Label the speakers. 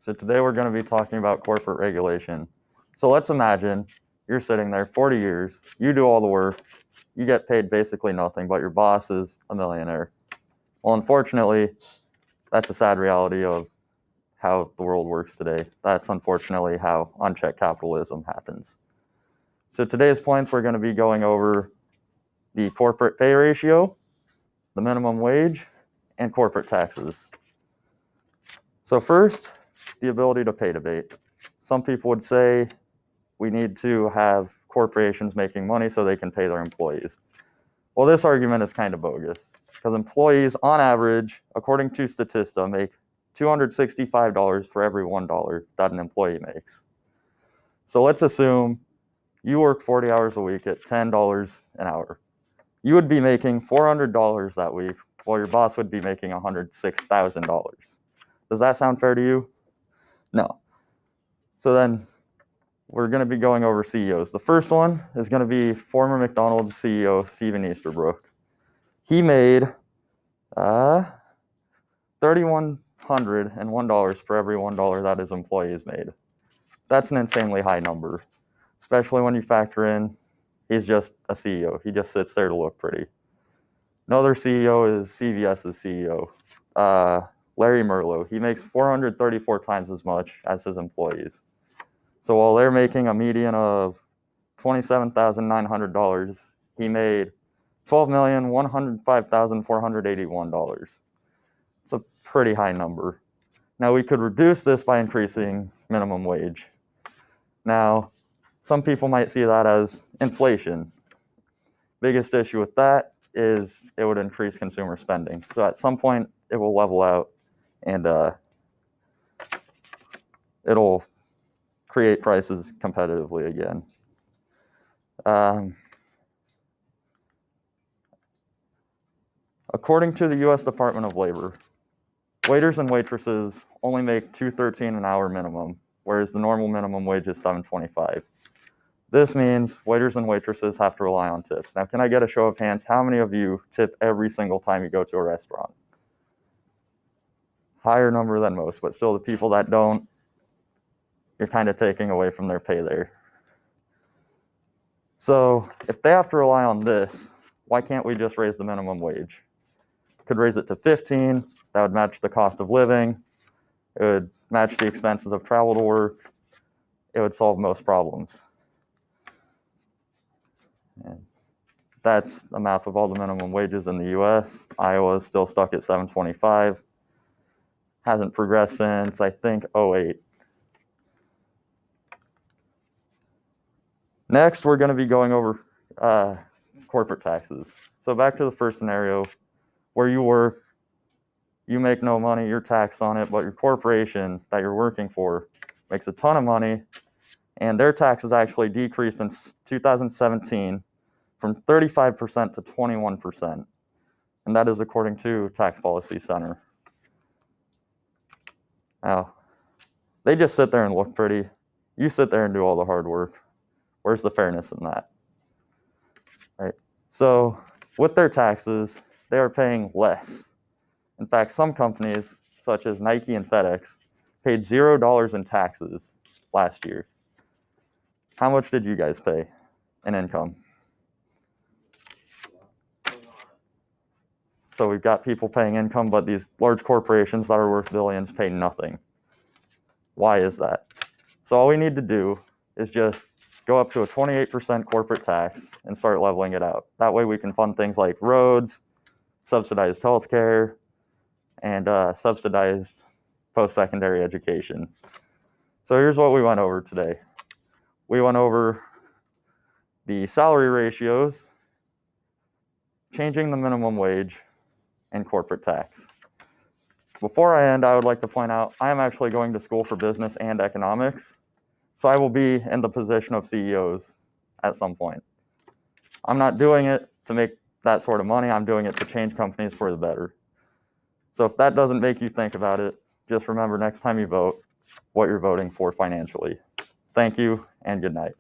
Speaker 1: So today we're going to be talking about corporate regulation. So let's imagine you're sitting there 40 years, you do all the work, you get paid basically nothing, but your boss is a millionaire. Well, unfortunately, that's a sad reality of how the world works today. That's unfortunately how unchecked capitalism happens. So today's points, we're going to be going over the corporate pay ratio, the minimum wage, and corporate taxes. So first, the ability to pay debate. Some people would say we need to have corporations making money so they can pay their employees. Well, this argument is kind of bogus because employees, on average, according to Statista, make $265 for every $1 that an employee makes. So let's assume you work 40 hours a week at $10 an hour. You would be making $400 that week, while your boss would be making $106,000. Does that sound fair to you? No. So then we're going to be going over CEOs. The first one is going to be former McDonald's CEO Stephen Easterbrook. He made $3,101 for every $1 that his employees made. That's an insanely high number, especially when you factor in he's just a CEO. He just sits there to look pretty. Another CEO is CVS's CEO, Larry Merlo. He makes 434 times as much as his employees. So while they're making a median of $27,900, he made $12,105,481. It's a pretty high number. Now we could reduce this by increasing minimum wage. Now, some people might see that as inflation. Biggest issue with that is it would increase consumer spending. So at some point, it will level out and it'll create prices competitively again. According to the U.S. Department of Labor, waiters and waitresses only make $2.13 an hour minimum, whereas the normal minimum wage is $7.25. This means waiters and waitresses have to rely on tips. Now, can I get a show of hands? How many of you tip every single time you go to a restaurant? Higher number than most, but still the people that don't, you're kind of taking away from their pay there. So if they have to rely on this, why can't we just raise the minimum wage? Could raise it to 15. That would match the cost of living. It would match the expenses of travel to work. It would solve most problems. And that's a map of all the minimum wages in the U.S. Iowa is still stuck at $7.25. Hasn't progressed since, I think, 2008. Next, we're going to be going over corporate taxes. So back to the first scenario, where you work, you make no money, you're taxed on it, but your corporation that you're working for makes a ton of money, and their taxes actually decreased in 2017 from 35% to 21%. And that is according to Tax Policy Center. Now, they just sit there and look pretty. You sit there and do all the hard work. Where's the fairness in that? Right? So with their taxes, they are paying less. In fact, some companies, such as Nike and FedEx, paid $0 in taxes last year. How much did you guys pay in income? So we've got people paying income, but these large corporations that are worth billions pay nothing. Why is that? So all we need to do is just go up to a 28% corporate tax and start leveling it out. That way we can fund things like roads, subsidized healthcare, and subsidized post-secondary education. So here's what we went over today. We went over the salary ratios, changing the minimum wage, and corporate tax. Before I end, I would like to point out I am actually going to school for business and economics, so I will be in the position of CEOs at some point. I'm not doing it to make that sort of money. I'm doing it to change companies for the better. So if that doesn't make you think about it, just remember next time you vote what you're voting for financially. Thank you and good night.